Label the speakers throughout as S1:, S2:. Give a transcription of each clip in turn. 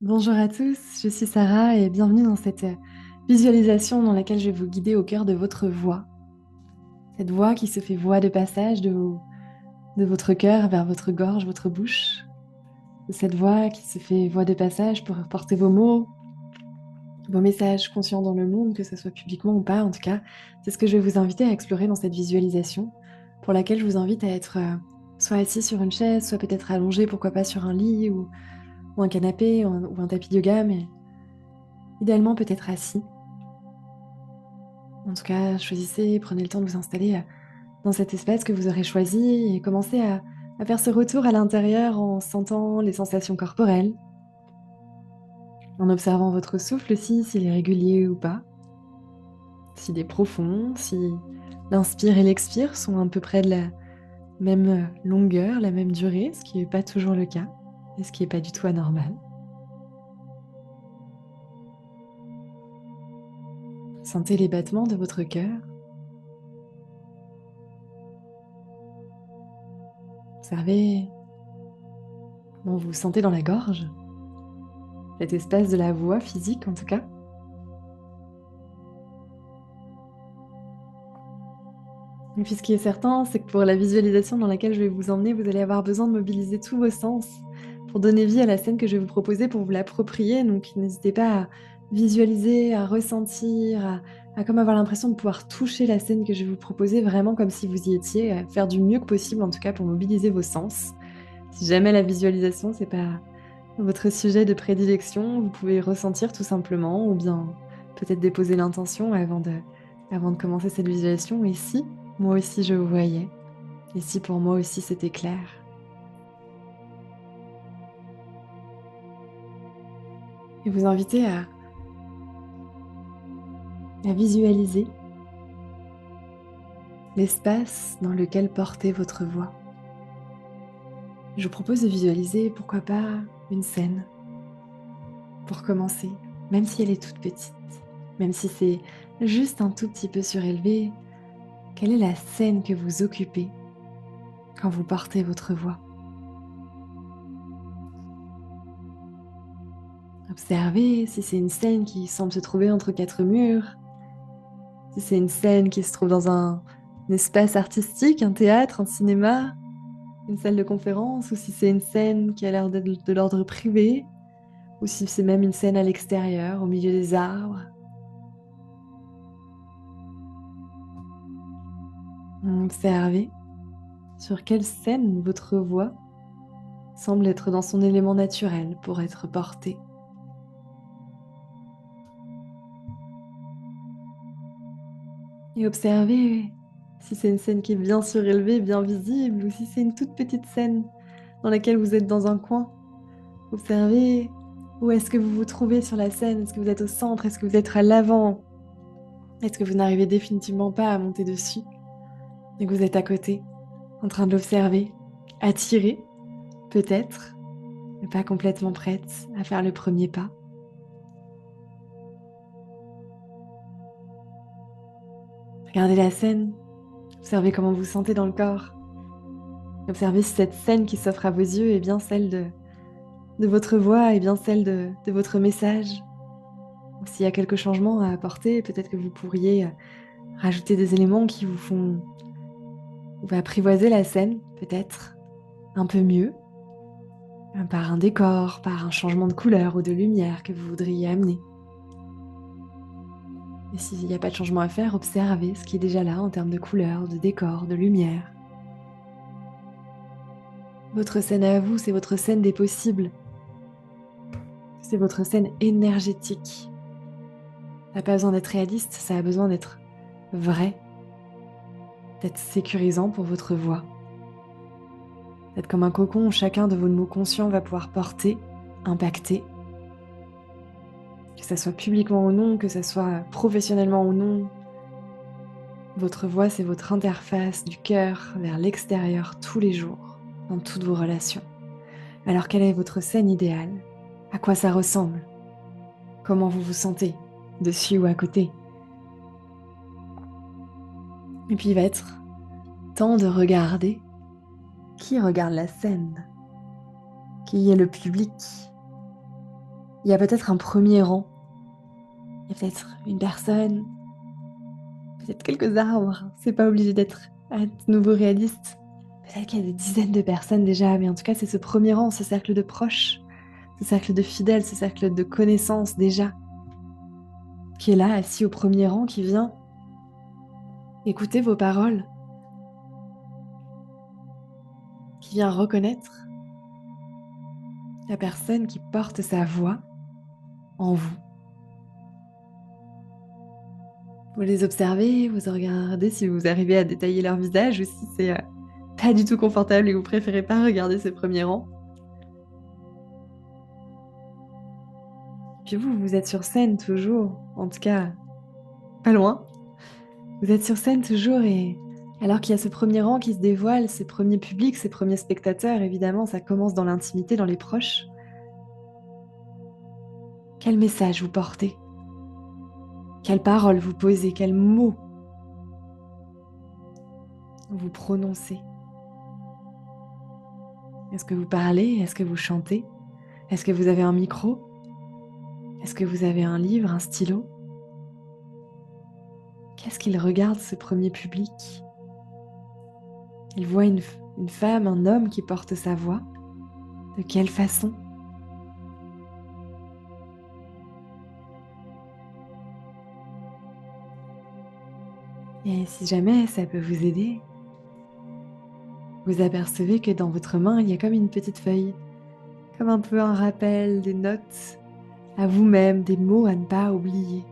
S1: Bonjour à tous, je suis Sarah et bienvenue dans cette visualisation dans laquelle je vais vous guider au cœur de votre voix. Cette voix qui se fait voix de passage de votre cœur vers votre gorge, votre bouche. Cette voix qui se fait voix de passage pour porter vos mots, vos messages conscients dans le monde, que ce soit publiquement ou pas. En tout cas, c'est ce que je vais vous inviter à explorer dans cette visualisation, pour laquelle je vous invite à être soit assis sur une chaise, soit peut-être allongé, pourquoi pas sur un lit ou un canapé ou un tapis de yoga, mais idéalement peut-être assis. En tout cas, choisissez, prenez le temps de vous installer dans cet espace que vous aurez choisi et commencez à faire ce retour à l'intérieur en sentant les sensations corporelles, en observant votre souffle aussi, s'il est régulier ou pas, s'il est profond, si l'inspire et l'expire sont à peu près de la même longueur, la même durée, ce qui n'est pas toujours le cas et ce qui n'est pas du tout anormal. Sentez les battements de votre cœur, observez comment vous vous sentez dans la gorge, cet espace de la voix physique en tout cas. Et puis ce qui est certain, c'est que pour la visualisation dans laquelle je vais vous emmener, vous allez avoir besoin de mobiliser tous vos sens pour donner vie à la scène que je vais vous proposer, pour vous l'approprier. Donc n'hésitez pas à visualiser, à ressentir, à comme avoir l'impression de pouvoir toucher la scène que je vais vous proposer, vraiment comme si vous y étiez, à faire du mieux que possible en tout cas pour mobiliser vos sens. Si jamais la visualisation, c'est pas votre sujet de prédilection, vous pouvez ressentir tout simplement, ou bien peut-être déposer l'intention avant de commencer cette visualisation. Et si moi aussi je vous voyais, et si pour moi aussi c'était clair, et vous inviter à visualiser l'espace dans lequel portez votre voix. Je vous propose de visualiser, pourquoi pas, une scène pour commencer, même si elle est toute petite, même si c'est juste un tout petit peu surélevé. Quelle est la scène que vous occupez quand vous portez votre voix? Observez si c'est une scène qui semble se trouver entre quatre murs, si c'est une scène qui se trouve dans un espace artistique, un théâtre, un cinéma, une salle de conférence, ou si c'est une scène qui a l'air d'être de l'ordre privé, ou si c'est même une scène à l'extérieur, au milieu des arbres. Observez sur quelle scène votre voix semble être dans son élément naturel pour être portée. Et observez si c'est une scène qui est bien surélevée, bien visible, ou si c'est une toute petite scène dans laquelle vous êtes dans un coin. Observez où est-ce que vous vous trouvez sur la scène. Est-ce que vous êtes au centre? Est-ce que vous êtes à l'avant? Est-ce que vous n'arrivez définitivement pas à monter dessus et que vous êtes à côté, en train de l'observer, attiré peut-être, mais pas complètement prête à faire le premier pas? Regardez la scène, observez comment vous vous sentez dans le corps. Observez si cette scène qui s'offre à vos yeux est bien celle de votre voix et bien celle de votre message. S'il y a quelques changements à apporter, peut-être que vous pourriez rajouter des éléments qui vous font apprivoiser la scène, peut-être un peu mieux, par un décor, par un changement de couleur ou de lumière que vous voudriez amener. Et s'il n'y a pas de changement à faire, observez ce qui est déjà là en termes de couleur, de décor, de lumière. Votre scène à vous, c'est votre scène des possibles. C'est votre scène énergétique. Ça n'a pas besoin d'être réaliste, ça a besoin d'être vrai, d'être sécurisant pour votre voix. D'être comme un cocon où chacun de vos mots conscients va pouvoir porter, impacter, que ça soit publiquement ou non, que ça soit professionnellement ou non. Votre voix, c'est votre interface du cœur vers l'extérieur tous les jours, dans toutes vos relations. Alors quelle est votre scène idéale? À quoi ça ressemble? Comment vous vous sentez? Dessus ou à côté? Et puis il va être temps de regarder qui regarde la scène, qui est le public, Il y a peut-être un premier rang, il y a peut-être une personne, peut-être quelques arbres. C'est pas obligé d'être à nouveau réaliste. Peut-être qu'il y a des dizaines de personnes déjà, mais en tout cas, c'est ce premier rang, ce cercle de proches, ce cercle de fidèles, ce cercle de connaissances déjà, qui est là, assis au premier rang, qui vient écouter vos paroles, qui vient reconnaître la personne qui porte sa voix en vous. Vous les observez, vous regardez si vous arrivez à détailler leur visage ou si c'est pas du tout confortable et vous préférez pas regarder ces premiers rangs. Puis vous, vous êtes sur scène toujours, en tout cas pas loin. Vous êtes sur scène toujours et alors qu'il y a ce premier rang qui se dévoile, ces premiers publics, ces premiers spectateurs, évidemment, ça commence dans l'intimité, dans les proches. Quel message vous portez? Quelles paroles vous posez? Quels mots vous prononcez? Est-ce que vous parlez? Est-ce que vous chantez? Est-ce que vous avez un micro? Est-ce que vous avez un livre, un stylo? Qu'est-ce qu'il regarde, ce premier public? Il voit une femme, un homme qui porte sa voix. De quelle façon? Et si jamais ça peut vous aider, vous apercevez que dans votre main, il y a comme une petite feuille, comme un peu un rappel, des notes à vous-même, des mots à ne pas oublier,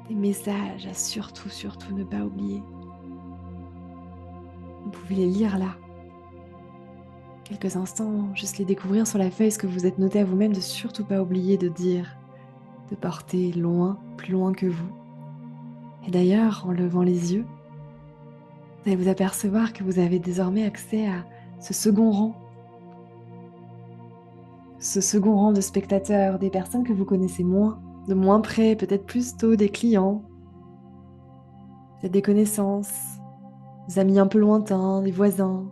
S1: des messages à surtout, surtout ne pas oublier. Vous pouvez les lire là, quelques instants, juste les découvrir sur la feuille, ce que vous êtes noté à vous-même, de surtout pas oublier de dire, de porter loin, plus loin que vous. Et d'ailleurs, en levant les yeux, vous allez vous apercevoir que vous avez désormais accès à ce second rang. Ce second rang de spectateurs, des personnes que vous connaissez moins, de moins près, peut-être plus tôt des clients, peut-être des connaissances, des amis un peu lointains, des voisins,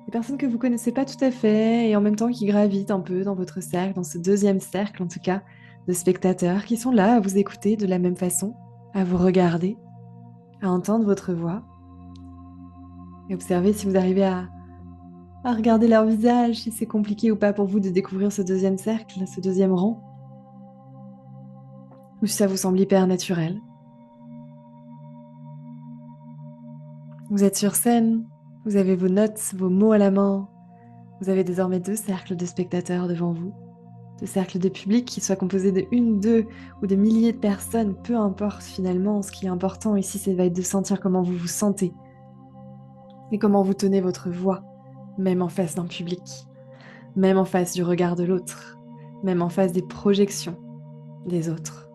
S1: des personnes que vous connaissez pas tout à fait et en même temps qui gravitent un peu dans votre cercle, dans ce deuxième cercle en tout cas, de spectateurs qui sont là à vous écouter de la même façon, à vous regarder, à entendre votre voix et observer si vous arrivez à regarder leur visage, si c'est compliqué ou pas pour vous de découvrir ce deuxième cercle, ce deuxième rang, ou si ça vous semble hyper naturel. Vous êtes sur scène, vous avez vos notes, vos mots à la main, vous avez désormais deux cercles de spectateurs devant vous, deux cercles de public qui soient composés de une, deux ou de milliers de personnes, peu importe finalement, ce qui est important ici, c'est va être de sentir comment vous vous sentez et comment vous tenez votre voix, même en face d'un public, même en face du regard de l'autre, même en face des projections des autres.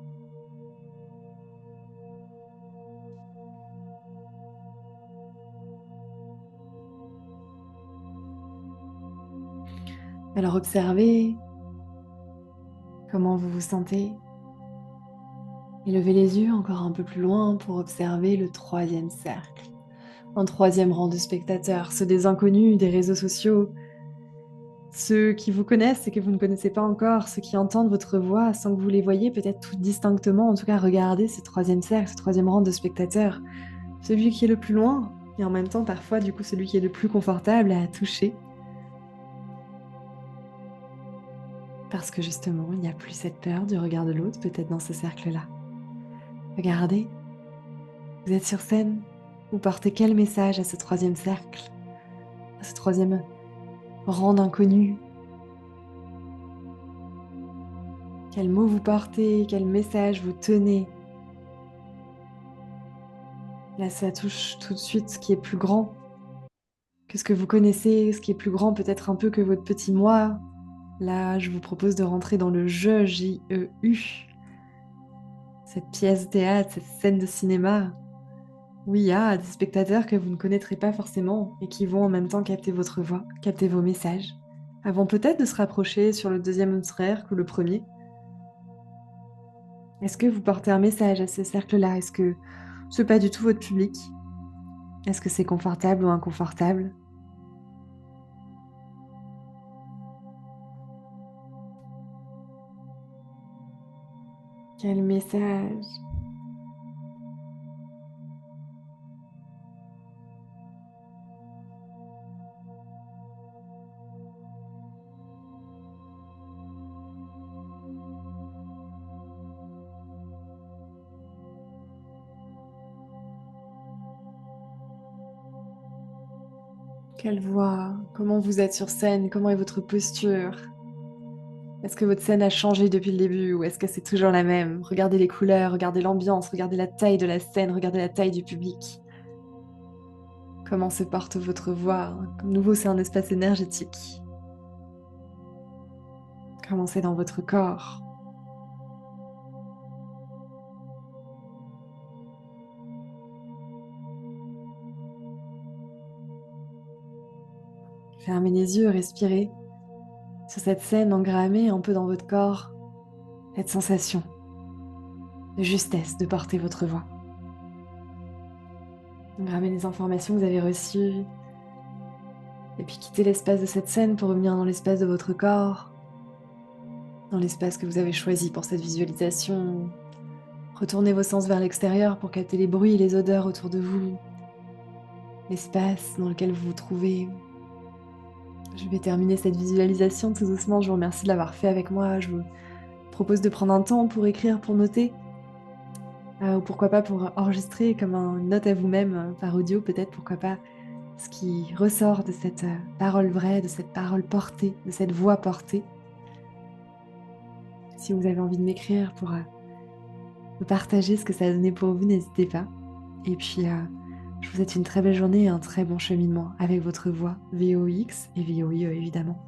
S1: Alors observez comment vous vous sentez et levez les yeux encore un peu plus loin pour observer le troisième cercle. Un troisième rang de spectateurs, ceux des inconnus, des réseaux sociaux, ceux qui vous connaissent et que vous ne connaissez pas encore, ceux qui entendent votre voix sans que vous les voyez peut-être tout distinctement, en tout cas regardez ce troisième cercle, ce troisième rang de spectateurs, celui qui est le plus loin et en même temps parfois du coup celui qui est le plus confortable à toucher. Parce que justement, il n'y a plus cette peur du regard de l'autre peut-être dans ce cercle-là. Regardez, vous êtes sur scène, vous portez quel message à ce troisième cercle, à ce troisième rang d'inconnus? Quel mot vous portez, quel message vous tenez? Là, ça touche tout de suite ce qui est plus grand que ce que vous connaissez, ce qui est plus grand peut-être un peu que votre petit moi. Là, je vous propose de rentrer dans le jeu, J-E-U, cette pièce de théâtre, cette scène de cinéma, où il y a des spectateurs que vous ne connaîtrez pas forcément et qui vont en même temps capter votre voix, capter vos messages, avant peut-être de se rapprocher sur le deuxième cercle ou le premier. Est-ce que vous portez un message à ce cercle-là? Est-ce que ce n'est pas du tout votre public? Est-ce que c'est confortable ou inconfortable? Quel message! Quelle voix! Comment vous êtes sur scène? Comment est votre posture? Est-ce que votre scène a changé depuis le début ou est-ce que c'est toujours la même? Regardez les couleurs, regardez l'ambiance, regardez la taille de la scène, regardez la taille du public. Comment se porte votre voix? Comme nouveau, c'est un espace énergétique. Comment c'est dans votre corps? Fermez les yeux, respirez. Sur cette scène, engrammée un peu dans votre corps, cette sensation de justesse de porter votre voix. Engrammez les informations que vous avez reçues et puis quittez l'espace de cette scène pour revenir dans l'espace de votre corps, dans l'espace que vous avez choisi pour cette visualisation. Retournez vos sens vers l'extérieur pour capter les bruits et les odeurs autour de vous, l'espace dans lequel vous vous trouvez. Je vais terminer cette visualisation tout doucement. Je vous remercie de l'avoir fait avec moi. Je vous propose de prendre un temps pour écrire, pour noter, ou pourquoi pas pour enregistrer comme une note à vous-même, par audio peut-être, pourquoi pas, ce qui ressort de cette parole vraie, de cette parole portée, de cette voix portée. Si vous avez envie de m'écrire pour me partager ce que ça a donné pour vous, n'hésitez pas. Et puis, je vous souhaite une très belle journée et un très bon cheminement avec votre voix VOX et VOIE évidemment.